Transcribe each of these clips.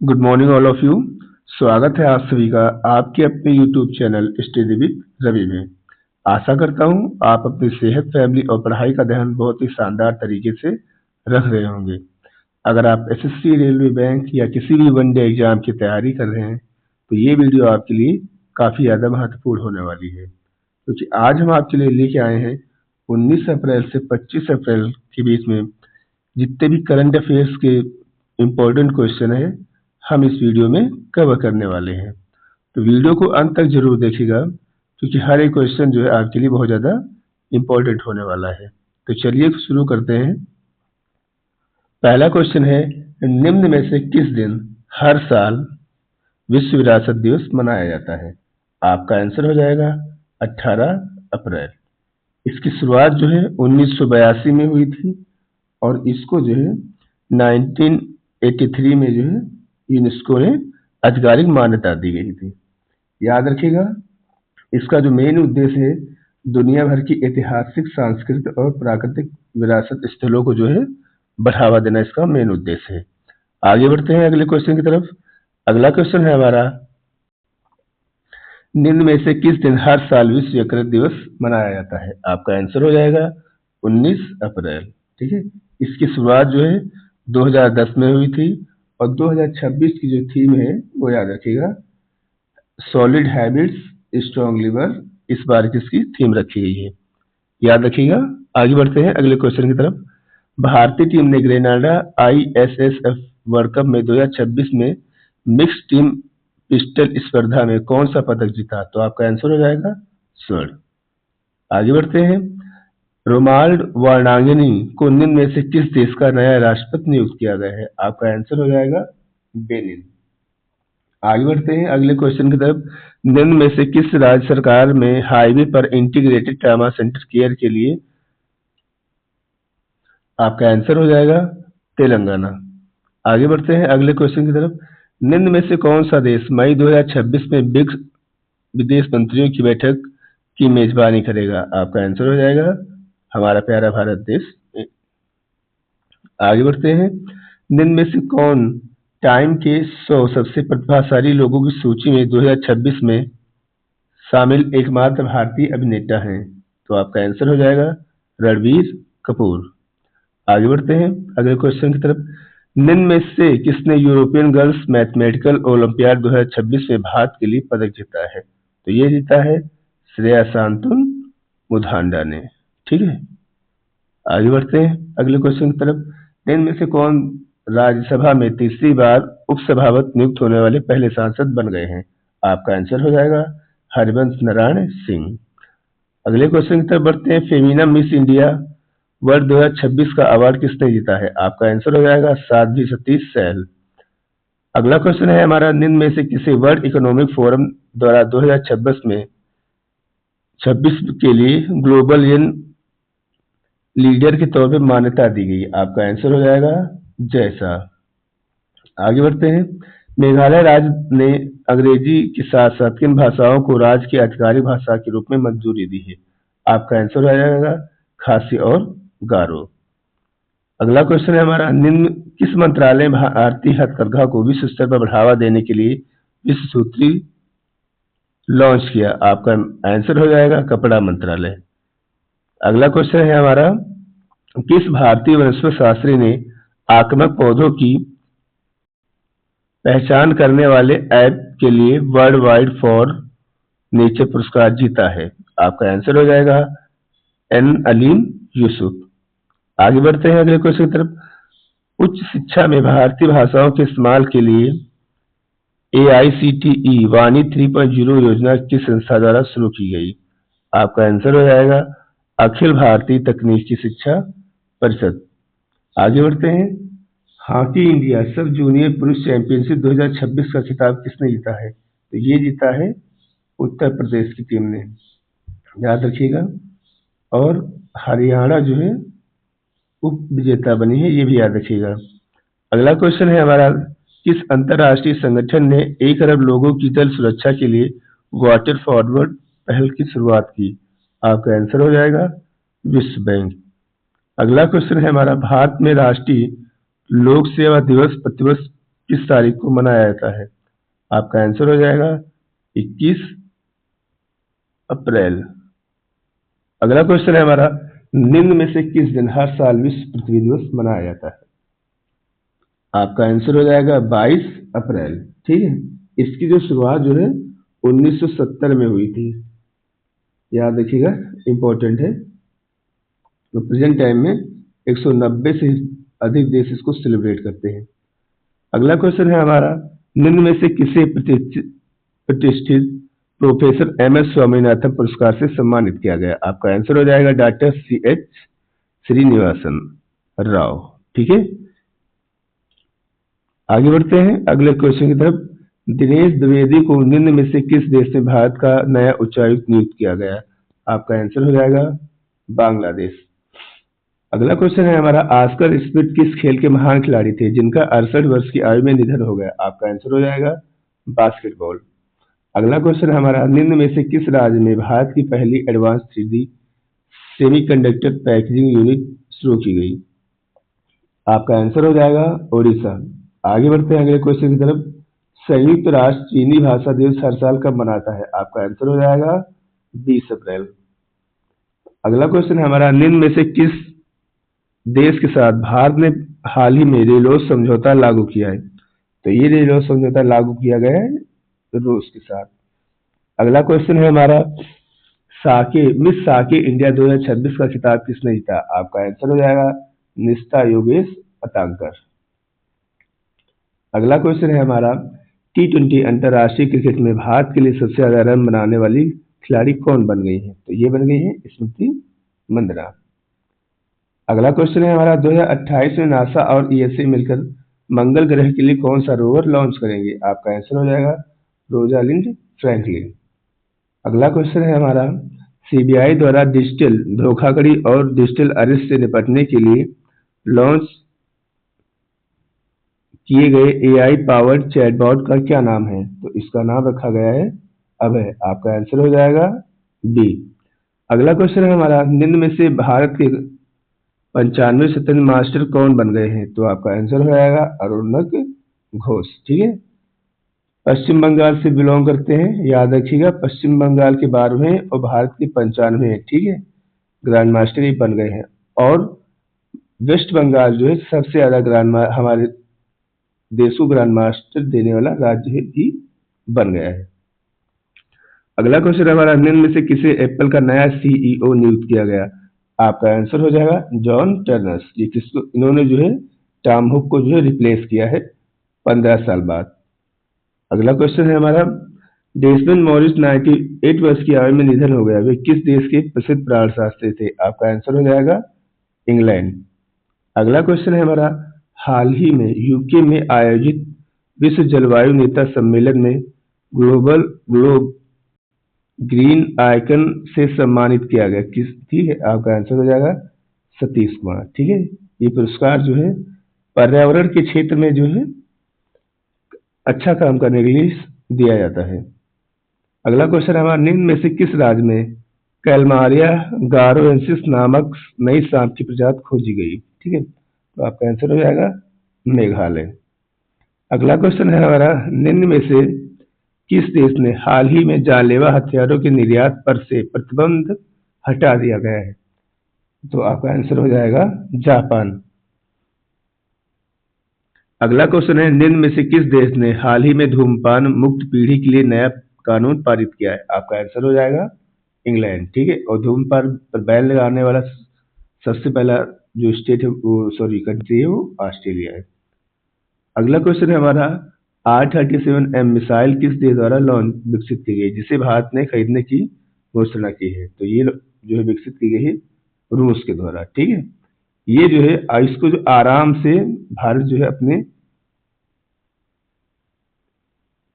Good morning all of you. स्वागत है आप सभी का आपके अपने YouTube channel study with Ravi में। आशा करता हूँ आप अपनी सेहत, फैमिली और पढ़ाई का ध्यान बहुत ही शानदार तरीके से रख रहे होंगे। अगर आप एसएससी, रेलवे, बैंक या किसी भी वनडे एग्जाम की तैयारी कर रहे हैं तो ये वीडियो आपके लिए काफ़ी ज़्यादा महत्वपूर्ण होने वाली है, क्योंकि आज हम आपके लिए लेके आए हैं 19 अप्रैल से 25 अप्रैल के बीच में जितने भी करंट अफेयर्स के इम्पोर्टेंट क्वेश्चन है हम इस वीडियो में कवर करने वाले हैं। तो वीडियो को अंत तक जरूर देखिएगा, क्योंकि हर एक क्वेश्चन जो है आपके लिए बहुत ज़्यादा इम्पोर्टेंट होने वाला है। तो चलिए शुरू करते हैं। पहला क्वेश्चन है, निम्न में से किस दिन हर साल विश्व विरासत दिवस मनाया जाता है? आपका आंसर हो जाएगा 18 अप्रैल। इसकी शुरुआत जो है 1982 में हुई थी और इसको जो है 1983 में जो है यूनेस्को ने आधिकारिक मान्यता दी गई थी। याद रखिएगा, इसका जो मेन उद्देश्य है दुनिया भर की ऐतिहासिक, सांस्कृतिक और प्राकृतिक विरासत स्थलों को जो है बढ़ावा देना इसका मेन उद्देश्य है। आगे बढ़ते हैं अगले क्वेश्चन की तरफ। अगला क्वेश्चन है हमारा, निम्न में से किस दिन हर साल विश्व यकृत दिवस मनाया जाता है? आपका आंसर हो जाएगा 19 अप्रैल। ठीक है, इसकी शुरुआत जो है 2010 में हुई थी और 2026 की जो थीम है वो याद रखिएगा, सॉलिड हैबिट्स स्ट्रॉन्ग लिवर, इस बार की इसकी थीम रखी गई है, याद रखिएगा। आगे बढ़ते हैं अगले क्वेश्चन की तरफ। भारतीय टीम ने ग्रेनाडा ISSF वर्ल्ड कप में 2026 में मिक्स टीम पिस्टल स्पर्धा में कौन सा पदक जीता? तो आपका आंसर हो जाएगा स्वर्ण। आगे बढ़ते हैं। रोमाल्ड वार्नागिनी को निम्न में से किस देश का नया राष्ट्रपति नियुक्त किया गया है? आपका आंसर हो जाएगा बेनिन। आगे बढ़ते हैं अगले क्वेश्चन की तरफ। निम्न में से किस राज्य सरकार में हाईवे पर इंटीग्रेटेड ट्रामा सेंटर केयर के लिए? आपका आंसर हो जाएगा तेलंगाना। आगे बढ़ते हैं अगले क्वेश्चन की तरफ। निम्न में से कौन सा देश मई 2026 में ब्रिक्स विदेश मंत्रियों की बैठक की मेजबानी करेगा? आपका आंसर हो जाएगा हमारा प्यारा भारत देश। आगे बढ़ते हैं। निम्न में से कौन टाइम के 100 सबसे प्रतिभाशाली लोगों की सूची में 2026 में शामिल एकमात्र भारतीय अभिनेता हैं? तो आपका आंसर हो जाएगा रणबीर कपूर। आगे बढ़ते हैं अगले क्वेश्चन की तरफ। निम्न में से किसने यूरोपियन गर्ल्स मैथमेटिकल ओलंपियाड 2026 में भारत के लिए पदक जीता है? तो ये जीता है श्रेया शांतुन मुधांडा ने। ठीक है, आगे बढ़ते हैं अगले क्वेश्चन की तरफ। निम्न में से कौन राज्यसभा में तीसरी बार उपसभापति नियुक्त होने वाले पहले सांसद बन गए हैं? आपका आंसर हो जाएगा हरिवंश नारायण सिंह। अगले क्वेश्चन की तरफ बढ़ते हैं। फेमिना मिस इंडिया वर्ष 2026 का अवार्ड किसने जीता है? आपका आंसर हो जाएगा साध्वी सतीश सहल। अगला क्वेश्चन है हमारा, निम्न में से किसे वर्ल्ड इकोनॉमिक फोरम द्वारा 2026 के लिए ग्लोबल यंग लीडर के तौर पर मान्यता दी गई? आपका आंसर हो जाएगा जैसा। आगे बढ़ते हैं। मेघालय राज्य ने अंग्रेजी के साथ साथ किन भाषाओं को राज्य की आधिकारिक भाषा के रूप में मंजूरी दी है? आपका आंसर हो जाएगा खासी और गारो। अगला क्वेश्चन है हमारा, निम्न किस मंत्रालय ने भारतीय हथकरघा को विश्व स्तर पर बढ़ावा देने के लिए विश्व सूत्री लॉन्च किया? आपका आंसर हो जाएगा कपड़ा मंत्रालय। अगला क्वेश्चन है हमारा, किस भारतीय वनस्पति शास्त्री ने आक्रामक पौधों की पहचान करने वाले ऐप के लिए वर्ल्ड वाइड फॉर नेचर पुरस्कार जीता है? आपका आंसर हो जाएगा एन अलीम यूसुफ। आगे बढ़ते हैं अगले क्वेश्चन की तरफ। उच्च शिक्षा में भारतीय भाषाओं के इस्तेमाल के लिए AICTE वाणी 3.0 योजना किस संस्था द्वारा शुरू की गई? आपका आंसर हो जाएगा अखिल भारतीय तकनीकी शिक्षा परिषद। आगे बढ़ते हैं। हॉकी इंडिया सब जूनियर पुरुष चैंपियनशिप 2026 का खिताब किसने जीता है? तो ये जीता है उत्तर प्रदेश की टीम ने, याद रखिएगा। और हरियाणा जो है उप विजेता बनी है, ये भी याद रखिएगा। अगला क्वेश्चन है हमारा, किस अंतरराष्ट्रीय संगठन ने 1 अरब लोगों की जल सुरक्षा के लिए वाटर फॉरवर्ड पहल की शुरुआत की? आपका आंसर हो जाएगा विश्व बैंक। अगला क्वेश्चन है हमारा, भारत में राष्ट्रीय लोक सेवा दिवस प्रतिवर्ष किस तारीख को मनाया जाता है? आपका आंसर हो जाएगा 21 अप्रैल। अगला क्वेश्चन है हमारा, निम्न में से किस दिन हर साल विश्व पृथ्वी दिवस मनाया जाता है? आपका आंसर हो जाएगा 22 अप्रैल। ठीक है, इसकी जो शुरुआत जो है 1970 में हुई थी, याद रखिएगा, इंपॉर्टेंट है। तो प्रेजेंट टाइम में 190 से अधिक देश इसको सेलिब्रेट करते हैं। अगला क्वेश्चन है हमारा, निम्न में से किसे प्रतिष्ठित प्रोफेसर एम.एस. स्वामीनाथन पुरस्कार से सम्मानित किया गया? आपका आंसर हो जाएगा डॉक्टर C.H. श्रीनिवासन राव। ठीक है, आगे बढ़ते हैं अगले क्वेश्चन की तरफ। दिनेश द्विवेदी को निम्न में से किस देश में भारत का नया उच्चायुक्त नियुक्त किया गया? आपका आंसर हो जाएगा बांग्लादेश। अगला क्वेश्चन है हमारा, ऑस्कर स्मिथ किस खेल के महान खिलाड़ी थे जिनका 68 वर्ष की आयु में निधन हो गया? आपका आंसर हो जाएगा बास्केटबॉल। अगला क्वेश्चन है हमारा, निम्न में से किस राज्य में भारत की पहली advance 3D semiconductor packaging unit शुरू की गई? आपका आंसर हो जाएगा ओडिशा। आगे बढ़ते हैं अगले क्वेश्चन की तरफ। संयुक्त राष्ट्र चीनी भाषा दिवस हर साल कब मनाता है? आपका आंसर हो जाएगा 20 अप्रैल। अगला क्वेश्चन है हमारा, निम्न में से किस देश के साथ भारत ने हाल ही में रेलोस समझौता लागू किया है? तो ये रेलोस समझौता लागू किया गया है रूस के साथ। अगला क्वेश्चन है हमारा, मिस साके इंडिया 2026 का खिताब किसने जीता? आपका आंसर हो जाएगा निष्ठा योगेश अतांकर। अगला क्वेश्चन है हमारा, T20 अंतर्राष्ट्रीय क्रिकेट में भारत के लिए सबसे ज्यादा रन बनाने वाली खिलाड़ी कौन बन गई है? तो ये बन गई है स्मृति मंदाना। अगला क्वेश्चन है हमारा, 2028 में नासा और ESA मिलकर मंगल ग्रह के लिए कौन सा रोवर लॉन्च करेंगे? आपका आंसर हो जाएगा रोजालिंड फ्रैंकलिन। अगला क्वेश्चन है हमारा, CBI द्वारा डिजिटल धोखाधड़ी और डिजिटल अरेस्ट से निपटने के लिए लॉन्च किए गए AI पावर्ड चैटबॉट का क्या नाम है? तो इसका नाम रखा गया है अभय। आपका आंसर हो जाएगा बी। अगला क्वेश्चन है हमारा, निम्न में से भारत के 95 स्वतंत्र मास्टर कौन बन गए हैं? तो आपका आंसर हो जाएगा अरुणक घोष। ठीक है, पश्चिम बंगाल से बिलोंग करते हैं, याद रखिएगा, पश्चिम बंगाल के 12वें और भारत के 95 हैं। ठीक है, ग्रैंड मास्टर ही बन गए हैं। और वेस्ट बंगाल जो है सबसे ज्यादा हमारे देश को ग्रैंड मास्टर देने वाला राज्य भी बन गया है। अगला क्वेश्चन हमारा, निम्न में से किसे एप्पल का नया CEO नियुक्त किया गया? आपका आंसर हो जाएगा जॉन टर्नर्स। ये किसको, इन्होंने जो है टॉम हुक को जो है रिप्लेस किया है 15 साल बाद। अगला क्वेश्चन है हमारा, डेसमंड मॉरिस 98 वर्ष की आयु में निधन हो गया, वे किस देश के प्रसिद्ध प्राणशास्त्री थे? आपका आंसर हो जाएगा इंग्लैंड। अगला क्वेश्चन है हमारा, हाल ही में यूके में आयोजित विश्व जलवायु नेता सम्मेलन में ग्लोब ग्रीन आइकन से सम्मानित किया गया किस? ठीक है, आपका आंसर हो जाएगा सतीश कुमार। ठीक है, ये पुरस्कार जो है पर्यावरण के क्षेत्र में जो है अच्छा काम करने के लिए दिया जाता है। अगला क्वेश्चन हमारा, निम्न में से किस राज्य में कैलमारिया गारोएंसिस नामक नई सांप की प्रजाति खोजी गई? ठीक है, तो आपका आंसर हो जाएगा मेघालय। अगला क्वेश्चन है हमारा, निम्न में से किस देश ने हाल ही में जानलेवा हथियारों के निर्यात पर से प्रतिबंध हटा दिया गया है? तो आपका आंसर हो जाएगा जापान। अगला क्वेश्चन है, निम्न में से किस देश ने हाल ही में धूम्रपान मुक्त पीढ़ी के लिए नया कानून पारित किया है? आपका आंसर हो जाएगा इंग्लैंड। ठीक है, और धूम्रपान पर बैन लगाने वाला सबसे पहला जो स्टेट है वो कंट्री है वो ऑस्ट्रेलिया है। अगला क्वेश्चन है हमारा, R-37M मिसाइल किस देश द्वारा विकसित की गई जिसे भारत ने खरीदने की घोषणा की है? तो ये जो है विकसित की गई है रूस के द्वारा। ठीक है, ये जो है इसको जो आराम से भारत जो है अपने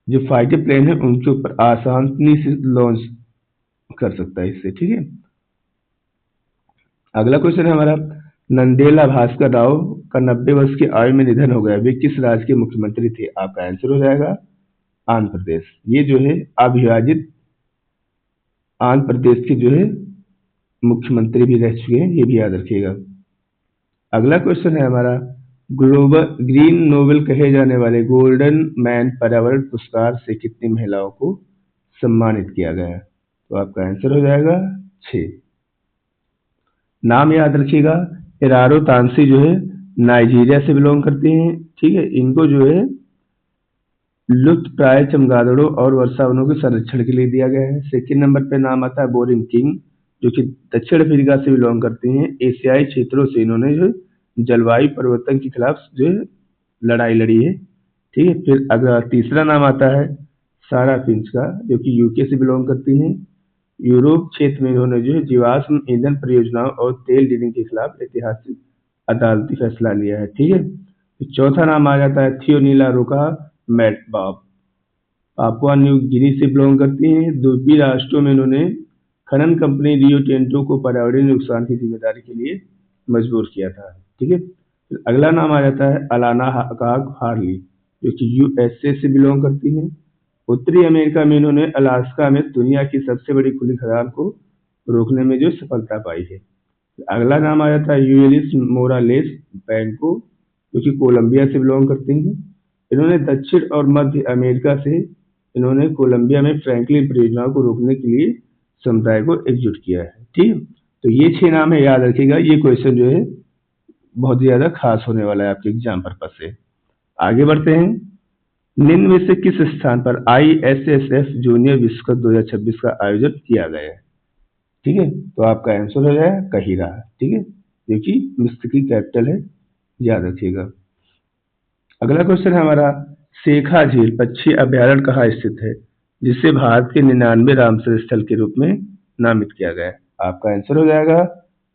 जो फाइटर प्लेन है उनके ऊपर आसानी से लॉन्च कर सकता है इससे। ठीक है, अगला क्वेश्चन है हमारा, नंदेला भास्कर राव का 90 वर्ष की आयु में निधन हो गया, वे किस राज्य के मुख्यमंत्री थे? आपका आंसर हो जाएगा आंध्र प्रदेश। ये जो है अविभाजित आंध्र प्रदेश के जो है मुख्यमंत्री भी रह चुके हैं, ये भी याद रखिएगा। अगला क्वेश्चन है हमारा, ग्लोबल ग्रीन नोबेल कहे जाने वाले गोल्डन मैन पर्यावरण पुरस्कार से कितनी महिलाओं को सम्मानित किया गया? तो आपका आंसर हो जाएगा 6। नाम याद रखिएगा, एरारो तांसी जो है नाइजीरिया से बिलोंग करती हैं, ठीक है। इनको जो है लुप्तप्राय चमगादड़ों और वर्षावनों के संरक्षण के लिए दिया गया है। सेकंड नंबर पे नाम आता है बोरिंग किंग, जो कि दक्षिण अफ्रीका से बिलोंग करती हैं। एशियाई क्षेत्रों से इन्होंने जो जलवायु परिवर्तन के खिलाफ जो है लड़ाई लड़ी है, ठीक है। फिर अगला तीसरा नाम आता है सारा फिंच का, जो कि यूके से बिलोंग करती हैं। यूरोप क्षेत्र में इन्होंने जो है जीवाश्म ईंधन परियोजनाओं और तेल डीलिंग के खिलाफ ऐतिहासिक अदालती फैसला लिया है, ठीक है। फिर चौथा नाम आ जाता है थियोनीला रोका मैटबाब, पापुआ न्यू गिनी से बिलोंग करती हैं। द्वीपीय राष्ट्रों में इन्होंने खनन कंपनी रियो टिंटो को पर्यावरणीय नुकसान की जिम्मेदारी के लिए मजबूर किया था, ठीक है। फिर अगला नाम आ जाता है अलाना काग हार्ली, जो कि यूएसए से बिलोंग करती हैं। उत्तरी अमेरिका में इन्होंने अलास्का में दुनिया की सबसे बड़ी खुली खदान को रोकने में जो सफलता पाई है। अगला नाम आ जाता है यूएलिस मोरालेस बैंको, जो कि कोलंबिया से बिलोंग करती हैं। इन्होंने दक्षिण और मध्य अमेरिका से इन्होंने कोलंबिया में फ्रैंकलिन परियोजनाओं को रोकने के लिए समुदाय को एकजुट किया है, ठीक। तो ये 6 नाम है, याद रखिएगा। ये क्वेश्चन जो है बहुत ज्यादा खास होने वाला है आपके एग्जाम पर्पज से। आगे बढ़ते हैं। निम्न में से किस स्थान पर ISSF जूनियर विश्व कप 2026 का आयोजन किया गया है? ठीक है, तो आपका आंसर हो जाएगा कहिरा, ठीक है, जो कि मिस्र की कैपिटल है, याद रखिएगा। अगला क्वेश्चन है हमारा, शेखा झील पक्षी अभ्यारण्य कहाँ स्थित है, जिसे भारत के 99 रामसर स्थल के रूप में नामित किया गया है? आपका आंसर हो जाएगा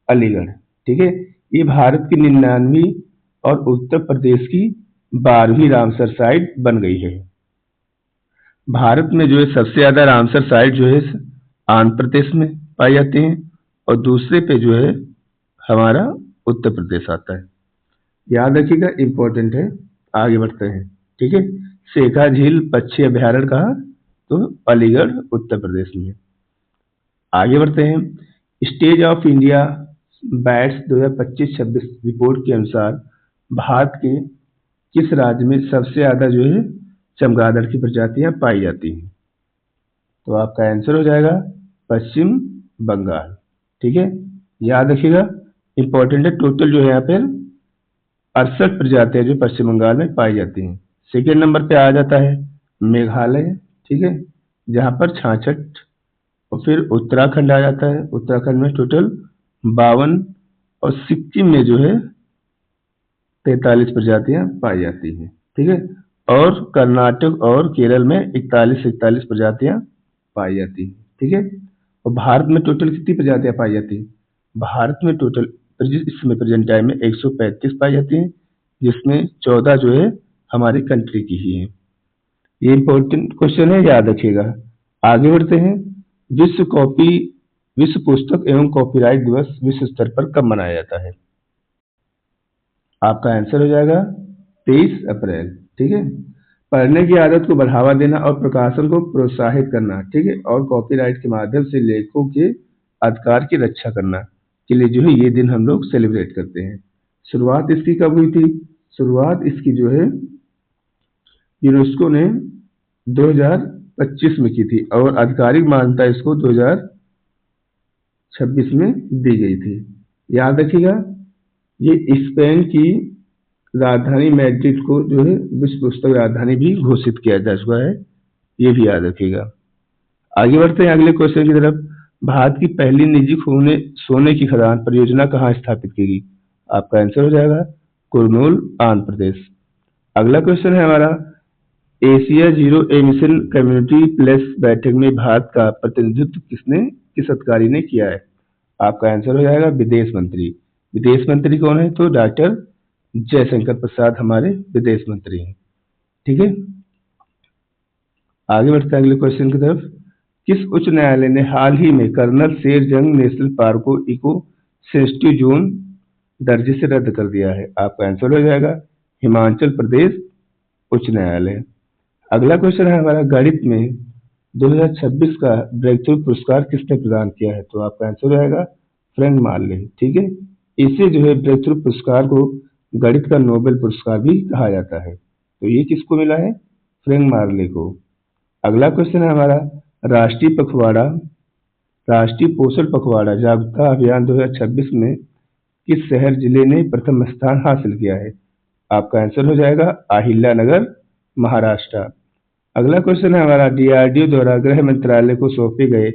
अलीगढ़, ठीक है। ये भारत की 99वीं और उत्तर प्रदेश की 12वीं रामसर साइट बन गई है। भारत में जो है सबसे ज्यादा रामसर साइट जो है आंध्र प्रदेश में पाई जाती हैं, और दूसरे पे जो है हमारा उत्तर प्रदेश आता है, याद रखिएगा, इंपॉर्टेंट है। आगे बढ़ते हैं, ठीक है। शेखा झील पक्षी अभ्यारण्य कहा, तो अलीगढ़ उत्तर प्रदेश में। आगे बढ़ते हैं। Stage of India bats 2025-26 report के अनुसार भारत के किस राज्य में सबसे ज्यादा जो है चमगादड़ की प्रजातियां पाई जाती हैं? तो आपका आंसर हो जाएगा पश्चिम बंगाल, ठीक है, याद रखिएगा, इंपॉर्टेंट है। टोटल जो है यहाँ पे 68 प्रजातियां जो पश्चिम बंगाल में पाई जाती हैं। सेकेंड नंबर पे आ जाता है मेघालय, ठीक है, जहां पर 66, और फिर उत्तराखंड आ जाता है। उत्तराखंड में टोटल 52, और सिक्किम में जो है 43 प्रजातियां पाई जाती हैं, ठीक है। और कर्नाटक और केरल में 41 प्रजातियां पाई जाती हैं, ठीक है। और भारत में टोटल कितनी प्रजातियां पाई जाती हैं? भारत में टोटल इस समय प्रेजेंट टाइम में 135 पाई जाती हैं, जिसमें 14 जो है हमारी कंट्री की ही है। ये इंपॉर्टेंट क्वेश्चन है, याद रखिएगा। आगे बढ़ते हैं। विश्व कॉपी विश्व पुस्तक एवं कॉपीराइट दिवस विश्व स्तर पर कब मनाया जाता है? आपका आंसर हो जाएगा 23 अप्रैल, ठीक है। पढ़ने की आदत को बढ़ावा देना और प्रकाशन को प्रोत्साहित करना, ठीक है, और कॉपीराइट के माध्यम से लेखकों के अधिकार की रक्षा करना के लिए जो है ये दिन हम लोग सेलिब्रेट करते हैं। शुरुआत इसकी कब हुई थी? शुरुआत इसकी जो है यूनेस्को ने 2025 में की थी, और आधिकारिक मान्यता इसको 2026 में दी गई थी, याद रखिएगा। ये स्पेन की राजधानी मैड्रिड को जो है विश्व पुस्तक राजधानी भी घोषित किया जा चुका है, ये भी याद रखिएगा। आगे बढ़ते हैं अगले क्वेश्चन की तरफ। भारत की पहली निजी सोने की खदान परियोजना कहाँ स्थापित की गई? आपका आंसर हो जाएगा कुरनूल, आंध्र प्रदेश। अगला क्वेश्चन है हमारा, Asia zero emission community plus बैठक में भारत का प्रतिनिधित्व किस अधिकारी ने किया है? आपका आंसर हो जाएगा विदेश मंत्री। विदेश मंत्री कौन है? तो डॉक्टर जयशंकर प्रसाद हमारे विदेश मंत्री हैं, ठीक है। आगे बढ़ते हैं अगले क्वेश्चन की तरफ। किस उच्च न्यायालय ने हाल ही में कर्नल शेर जंग नेशनल पार्क को इको सेंसिटिव जोन दर्जे से रद्द कर दिया है? आपका आंसर हो जाएगा हिमाचल प्रदेश उच्च न्यायालय। अगला क्वेश्चन है हमारा, गणित में 2026 का ब्रेक थ्रू पुरस्कार किसने प्रदान किया है? तो आपका आंसर हो जाएगा फ्रैंक मार्ले, ठीक है। इसे जो है ब्रेक थ्रू पुरस्कार को गणित का नोबेल पुरस्कार भी कहा जाता है। तो ये किसको मिला है? फ्रैंक मार्ले को। अगला क्वेश्चन है हमारा, राष्ट्रीय पखवाड़ा राष्ट्रीय पोषण पखवाड़ा जागरूकता अभियान 2026 में किस शहर जिले ने प्रथम स्थान हासिल किया है? आपका आंसर हो जाएगा अहिल्यानगर, महाराष्ट्र। अगला क्वेश्चन है हमारा, डीआरडीओ द्वारा गृह मंत्रालय को सौंपे गए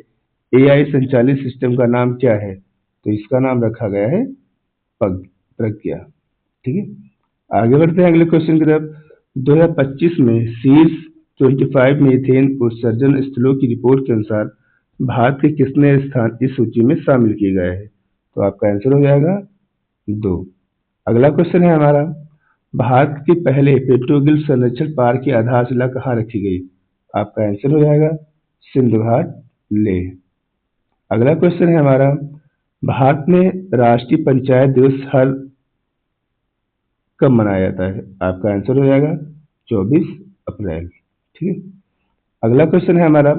एआई संचालित सिस्टम का नाम क्या है? तो इसका नाम रखा गया है प्रज्ञा। ठीक है, आगे बढ़ते हैं अगले क्वेश्चन की तरफ। 2025 में शीर्ष 25 मीथेन उत्सर्जन स्थलों की रिपोर्ट के अनुसार भारत के कितने स्थान इस सूची में शामिल किए गए हैं? तो आपका आंसर हो जाएगा 2। अगला क्वेश्चन है हमारा, भारत के पहले पेट्रोगिल संरक्षण पार्क की आधारशिला कहाँ रखी गई? आपका आंसर हो जाएगा सिंधु घाट, लेह। अगला क्वेश्चन है हमारा, भारत में राष्ट्रीय पंचायत दिवस हर कब मनाया जाता है? आपका आंसर हो जाएगा 24 अप्रैल। ठीक है, अगला क्वेश्चन है हमारा,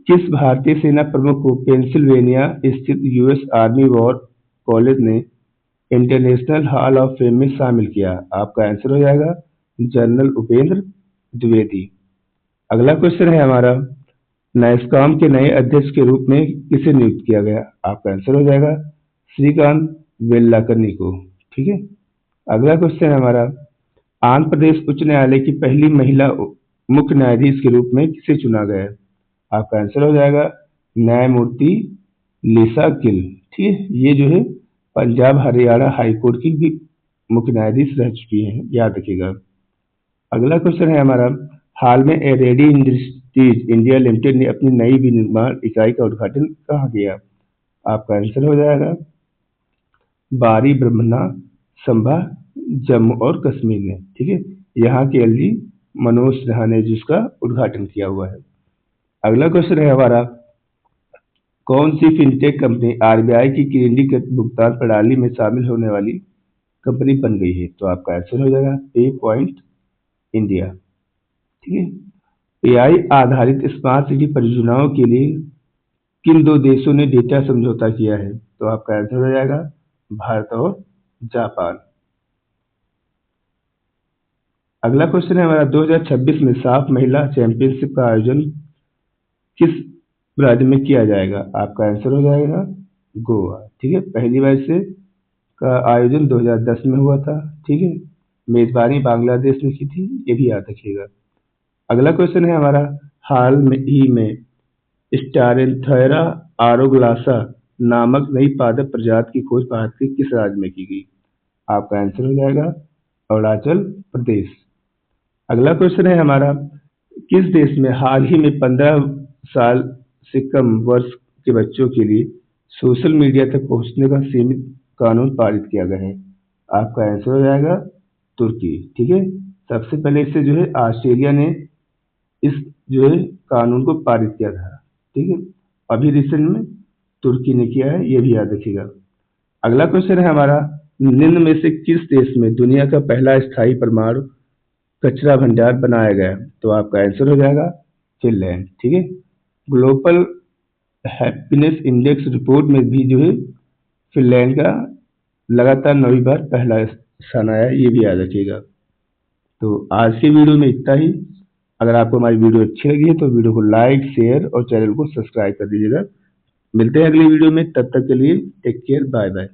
किस भारतीय सेना प्रमुख को पेंसिल्वेनिया स्थित यूएस आर्मी वॉर कॉलेज ने इंटरनेशनल हॉल ऑफ फेम में शामिल किया? आपका आंसर हो जाएगा जनरल उपेंद्र द्विवेदी। अगला क्वेश्चन है हमारा, नैसकॉम के नए अध्यक्ष के रूप में किसे नियुक्त किया गया? आपका आंसर हो जाएगा श्रीकांत वेल्लाकर्नी को। ठीक है, अगला क्वेश्चन है हमारा, आंध्र प्रदेश उच्च न्यायालय की पहली महिला मुख्य न्यायाधीश के रूप में किसे चुना गया? आपका आंसर हो जाएगा न्यायमूर्ति लिसा गिल। ठीक है, ये जो है पंजाब हरियाणा हाईकोर्ट की भी मुख्य न्यायाधीश रह चुकी हैं, याद रखिएगा। अगला क्वेश्चन है हमारा, हाल में एरेडी इंडस्ट्रीज इंडिया लिमिटेड ने अपनी नई विनिर्माण इकाई का उद्घाटन कहाँ किया? आपका आंसर हो जाएगा बारी ब्रह्मणा संभा, जम्मू और कश्मीर में। ठीक है, यहाँ के एलजी मनोज सिन्हा ने जिसका उद्घाटन किया हुआ है। अगला क्वेश्चन है हमारा, कौन सी फिनटेक कंपनी आरबीआई की केंद्रीकृत भुगतान प्रणाली में शामिल होने वाली कंपनी बन गई है? तो आपका आंसर हो जाएगा पे पॉइंट इंडिया। ठीक है, एआई आधारित स्मार्ट सिटी परियोजनाओं के लिए किन 2 देशों ने डेटा समझौता किया है? तो आपका आंसर हो जाएगा भारत और जापान। अगला क्वेश्चन है हमारा, 2026 में साफ महिला चैंपियनशिप का आयोजन किस राज्य में किया जाएगा? आपका आंसर हो जाएगा गोवा। ठीक है, पहली बार से का आयोजन 2010 में हुआ था। ठीक है, मेजबानी बांग्लादेश ने की थी, ये भी याद रखिएगा। अगला क्वेश्चन है हमारा, हाल में ही में स्टारेंथेरा आरोग्लासा नामक नई पादप प्रजाति की खोज भारत के किस राज्य में की गई? आपका आंसर हो जाएगा अरुणाचल प्रदेश। अगला क्वेश्चन है हमारा, किस देश में हाल ही में 15 साल से कम वर्ष के बच्चों के लिए सोशल मीडिया तक पहुंचने का सीमित कानून पारित किया गया है? आपका आंसर हो जाएगा तुर्की। ठीक है, सबसे पहले इसे जो है ऑस्ट्रेलिया ने इस जो है कानून को पारित किया था। ठीक है, अभी रिसेंट में तुर्की ने किया है, ये भी याद रखिएगा। अगला क्वेश्चन है हमारा, निम्न में से किस देश में दुनिया का पहला स्थायी परमाणु कचरा भंडार बनाया गया? तो आपका आंसर हो जाएगा फिनलैंड। ठीक है, ग्लोबल हैप्पीनेस इंडेक्स रिपोर्ट में भी जो है फिनलैंड का लगातार 9वीं बार पहला स्थान आया है, ये भी याद रखिएगा। तो आज की वीडियो में इतना ही। अगर आपको हमारी वीडियो अच्छी लगी है तो वीडियो को लाइक, शेयर और चैनल को सब्सक्राइब कर दीजिएगा। मिलते हैं अगली वीडियो में, तब तक के लिए टेक केयर, बाय बाय।